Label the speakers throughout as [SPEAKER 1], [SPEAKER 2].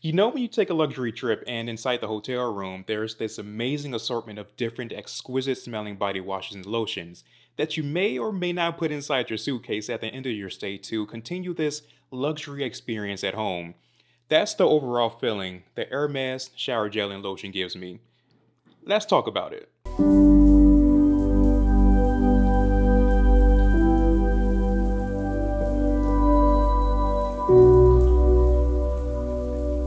[SPEAKER 1] You know, when you take a luxury trip and inside the hotel room, there's this amazing assortment of different exquisite smelling body washes and lotions that you may or may not put inside your suitcase at the end of your stay to continue this luxury experience at home. That's the overall feeling the Hermes shower gel and lotion gives me. Let's talk about it.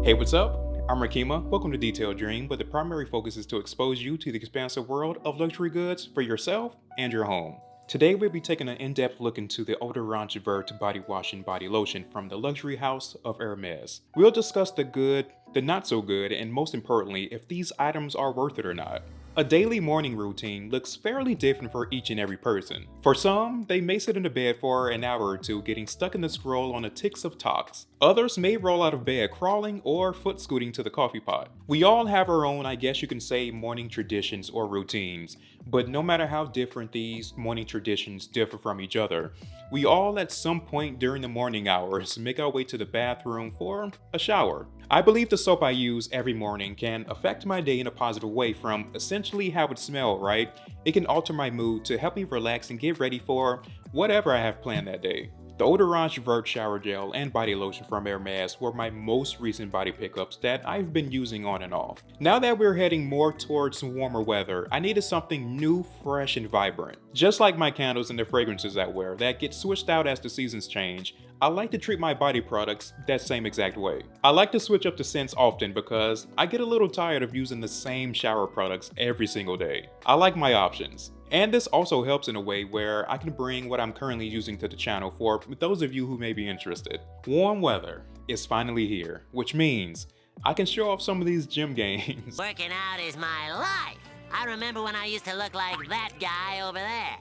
[SPEAKER 1] Hey, what's up? I'm Rekeema. Welcome to Detailed Dream, where the primary focus is to expose you to the expansive world of luxury goods for yourself and your home. Today, we'll be taking an in-depth look into the Eau de Range Vert body wash and body lotion from the luxury house of Hermes. We'll discuss the good, the not so good, and most importantly, if these items are worth it or not. A daily morning routine looks fairly different for each and every person. For some, they may sit in the bed for an hour or two getting stuck in the scroll on the ticks of talks. Others may roll out of bed crawling or foot scooting to the coffee pot. We all have our own, I guess you can say, morning traditions or routines, but no matter how different these morning traditions differ from each other, we all at some point during the morning hours make our way to the bathroom for a shower. I believe the soap I use every morning can affect my day in a positive way from essentially how it smells, right? It can alter my mood to help me relax and get ready for whatever I have planned that day. The Eau de Range Vert Shower Gel and Body Lotion from Hermes were my most recent body pickups that I've been using on and off. Now that we're heading more towards warmer weather, I needed something new, fresh, and vibrant. Just like my candles and the fragrances I wear that get switched out as the seasons change, I like to treat my body products that same exact way. I like to switch up the scents often because I get a little tired of using the same shower products every single day. I like my options. And this also helps in a way where I can bring what I'm currently using to the channel for those of you who may be interested. Warm weather is finally here, which means I can show off some of these gym gains.
[SPEAKER 2] Working out is my life. I remember when I used to look like that guy over there.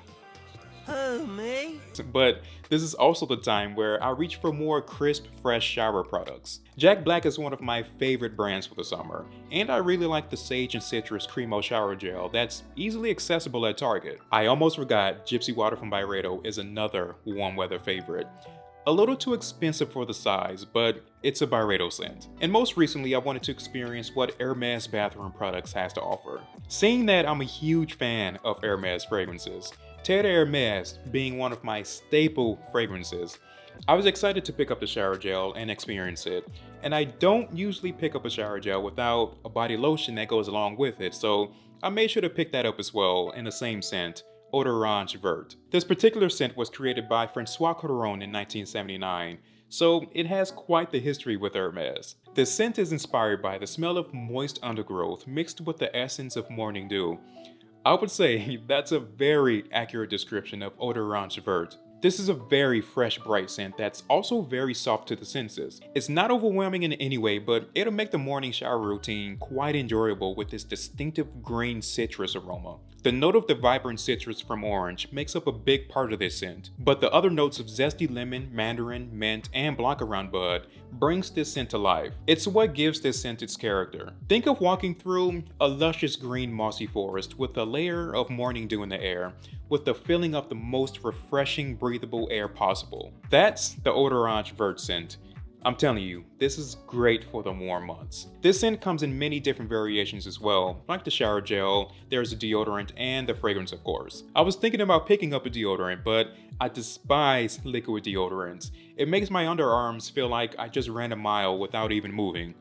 [SPEAKER 2] Who, me?
[SPEAKER 1] But this is also the time where I reach for more crisp, fresh shower products. Jack Black is one of my favorite brands for the summer, and I really like the Sage and Citrus Cremo Shower Gel that's easily accessible at Target. I almost forgot Gypsy Water from Byredo is another warm weather favorite. A little too expensive for the size, but it's a Byredo scent. And most recently, I wanted to experience what Hermes bathroom products has to offer. Seeing that I'm a huge fan of Hermes fragrances, Terre Hermes being one of my staple fragrances, I was excited to pick up the shower gel and experience it. And I don't usually pick up a shower gel without a body lotion that goes along with it, so I made sure to pick that up as well in the same scent, Eau de Range Vert. This particular scent was created by Francois Caudron in 1979, so it has quite the history with Hermes. The scent is inspired by the smell of moist undergrowth mixed with the essence of morning dew. I would say that's a very accurate description of Eau de Range Vert. This is a very fresh, bright scent that's also very soft to the senses. It's not overwhelming in any way, but it'll make the morning shower routine quite enjoyable with this distinctive green citrus aroma. The note of the vibrant citrus from orange makes up a big part of this scent, but the other notes of zesty lemon, mandarin, mint, and blanc-around bud brings this scent to life. It's what gives this scent its character. Think of walking through a luscious green mossy forest with a layer of morning dew in the air, with the feeling of the most refreshing breathable air possible. That's the Eau de Range Vert scent. I'm telling you, this is great for the warm months. This scent comes in many different variations as well. Like the shower gel, there's a deodorant, and the fragrance of course. I was thinking about picking up a deodorant, but I despise liquid deodorants. It makes my underarms feel like I just ran a mile without even moving.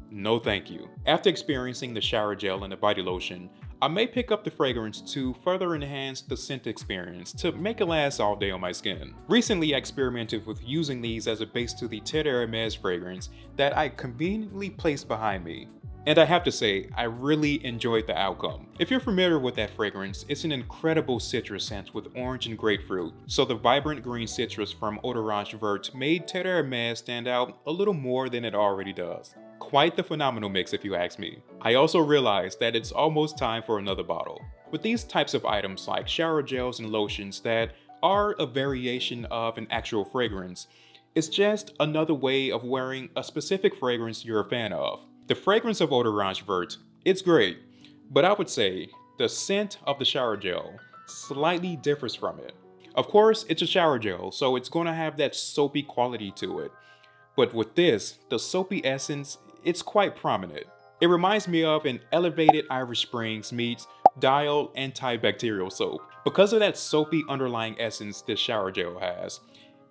[SPEAKER 1] No thank you. After experiencing the shower gel and the body lotion, I may pick up the fragrance to further enhance the scent experience to make it last all day on my skin. Recently, I experimented with using these as a base to the Terre Hermes fragrance that I conveniently placed behind me. And I have to say, I really enjoyed the outcome. If you're familiar with that fragrance, it's an incredible citrus scent with orange and grapefruit, so the vibrant green citrus from Eau de Range Vert made Terre Hermes stand out a little more than it already does. Quite the phenomenal mix if you ask me. I also realized that it's almost time for another bottle. With these types of items like shower gels and lotions that are a variation of an actual fragrance, it's just another way of wearing a specific fragrance you're a fan of. The fragrance of Eau de Range Vert, it's great, but I would say the scent of the shower gel slightly differs from it. Of course, it's a shower gel, so it's going to have that soapy quality to it. But with this, the soapy essence it's quite prominent. It reminds me of an elevated Irish Springs meets dial antibacterial soap. Because of that soapy underlying essence this shower gel has,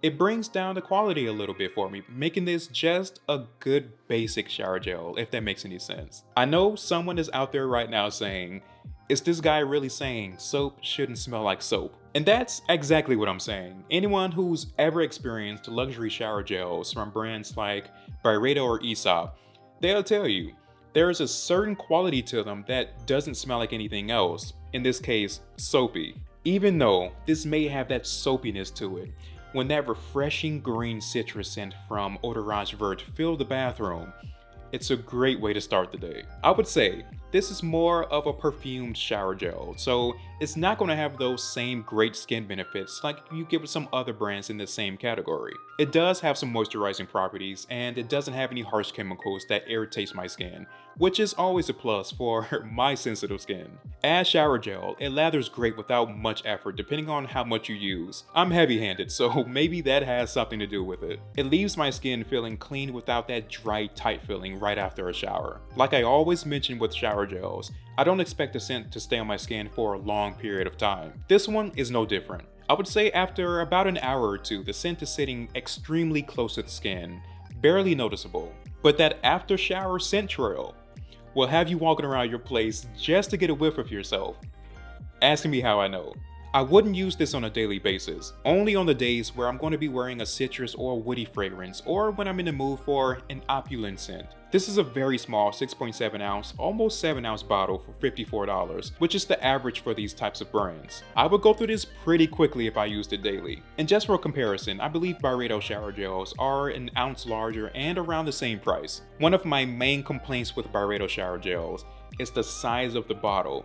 [SPEAKER 1] it brings down the quality a little bit for me, making this just a good basic shower gel, if that makes any sense. I know someone is out there right now saying, is this guy really saying soap shouldn't smell like soap? And that's exactly what I'm saying. Anyone who's ever experienced luxury shower gels from brands like Byredo or Aesop, they'll tell you, there is a certain quality to them that doesn't smell like anything else, in this case, soapy. Even though this may have that soapiness to it, when that refreshing green citrus scent from Odorange Vert filled the bathroom, it's a great way to start the day. I would say this is more of a perfumed shower gel, so it's not going to have those same great skin benefits like you get with some other brands in the same category. It does have some moisturizing properties, and it doesn't have any harsh chemicals that irritates my skin, which is always a plus for my sensitive skin. As shower gel, it lathers great without much effort depending on how much you use. I'm heavy-handed, so maybe that has something to do with it. It leaves my skin feeling clean without that dry, tight feeling right after a shower. Like I always mention with shower gels, I don't expect the scent to stay on my skin for a long period of time. This one is no different. I would say after about an hour or two, the scent is sitting extremely close to the skin, barely noticeable. But that after shower scent trail will have you walking around your place just to get a whiff of yourself. Asking me how I know. I wouldn't use this on a daily basis, only on the days where I'm going to be wearing a citrus or woody fragrance, or when I'm in the mood for an opulent scent. This is a very small 6.7 ounce, almost 7 ounce bottle for $54, which is the average for these types of brands. I would go through this pretty quickly if I used it daily. And just for comparison, I believe Byredo shower gels are an ounce larger and around the same price. One of my main complaints with Byredo shower gels is the size of the bottle.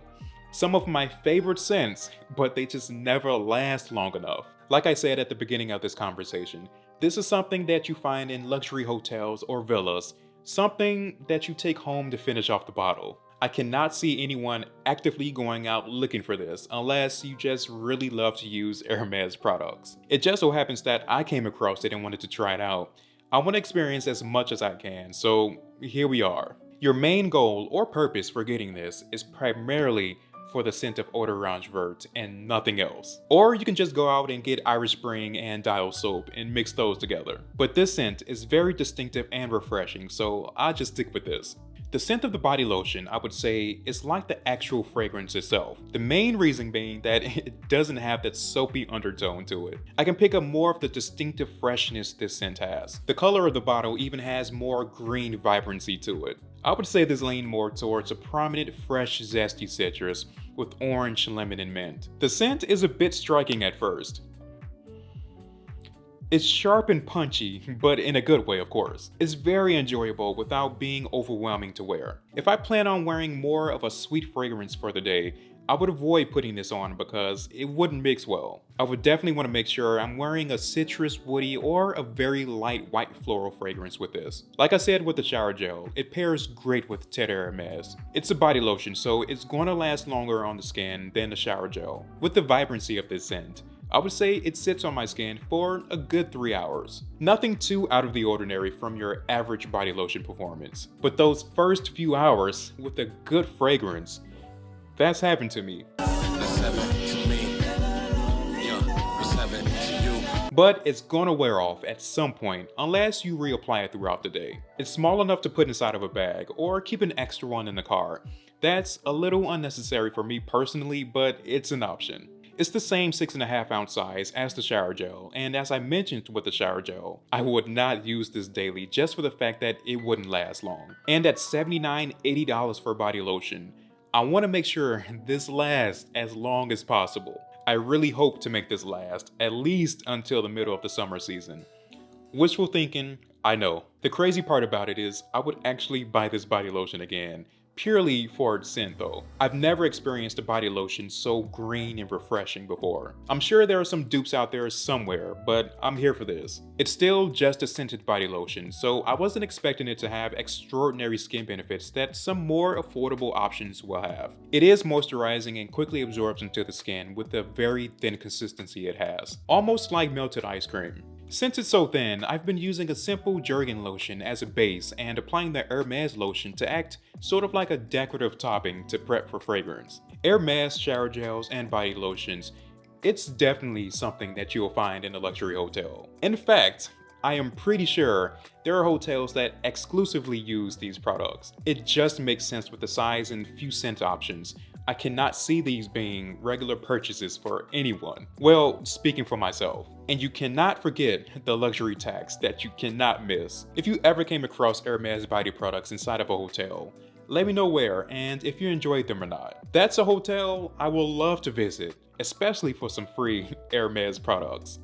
[SPEAKER 1] Some of my favorite scents, but they just never last long enough. Like I said at the beginning of this conversation, this is something that you find in luxury hotels or villas, something that you take home to finish off the bottle. I cannot see anyone actively going out looking for this unless you just really love to use Hermes products. It just so happens that I came across it and wanted to try it out. I want to experience as much as I can, so here we are. Your main goal or purpose for getting this is primarily for the scent of Odorange Vert and nothing else. Or you can just go out and get Irish Spring and Dial soap and mix those together. But this scent is very distinctive and refreshing, so I'll just stick with this. The scent of the body lotion, I would say, is like the actual fragrance itself. The main reason being that it doesn't have that soapy undertone to it. I can pick up more of the distinctive freshness this scent has. The color of the bottle even has more green vibrancy to it. I would say this leans more towards a prominent fresh zesty citrus with orange, lemon, and mint. The scent is a bit striking at first. It's sharp and punchy, but in a good way, of course. It's very enjoyable without being overwhelming to wear. If I plan on wearing more of a sweet fragrance for the day, I would avoid putting this on because it wouldn't mix well. I would definitely want to make sure I'm wearing a citrus, woody, or a very light white floral fragrance with this. Like I said with the shower gel, it pairs great with Terre Hermes. It's a body lotion, so it's going to last longer on the skin than the shower gel. With the vibrancy of this scent, I would say it sits on my skin for a good 3 hours. Nothing too out of the ordinary from your average body lotion performance. But those first few hours with a good fragrance, that's happened to me. But it's gonna wear off at some point unless you reapply it throughout the day. It's small enough to put inside of a bag or keep an extra one in the car. That's a little unnecessary for me personally, but it's an option. It's the same 6.5 ounce size as the shower gel, and as I mentioned with the shower gel, I would not use this daily just for the fact that it wouldn't last long. And at $79, $80 for body lotion, I want to make sure this lasts as long as possible. I really hope to make this last at least until the middle of the summer season. Wishful thinking, I know. The crazy part about it is I would actually buy this body lotion again, purely for its scent though. I've never experienced a body lotion so green and refreshing before. I'm sure there are some dupes out there somewhere, but I'm here for this. It's still just a scented body lotion, so I wasn't expecting it to have extraordinary skin benefits that some more affordable options will have. It is moisturizing and quickly absorbs into the skin with the very thin consistency it has, almost like melted ice cream. Since it's so thin, I've been using a simple Jergen lotion as a base and applying the Hermes lotion to act sort of like a decorative topping to prep for fragrance. Hermes shower gels and body lotions, it's definitely something that you'll find in a luxury hotel. In fact, I am pretty sure there are hotels that exclusively use these products. It just makes sense with the size and few scent options. I cannot see these being regular purchases for anyone. Well, speaking for myself. And you cannot forget the luxury tax that you cannot miss. If you ever came across Hermes body products inside of a hotel, let me know where and if you enjoyed them or not. That's a hotel I will love to visit, especially for some free Hermes products.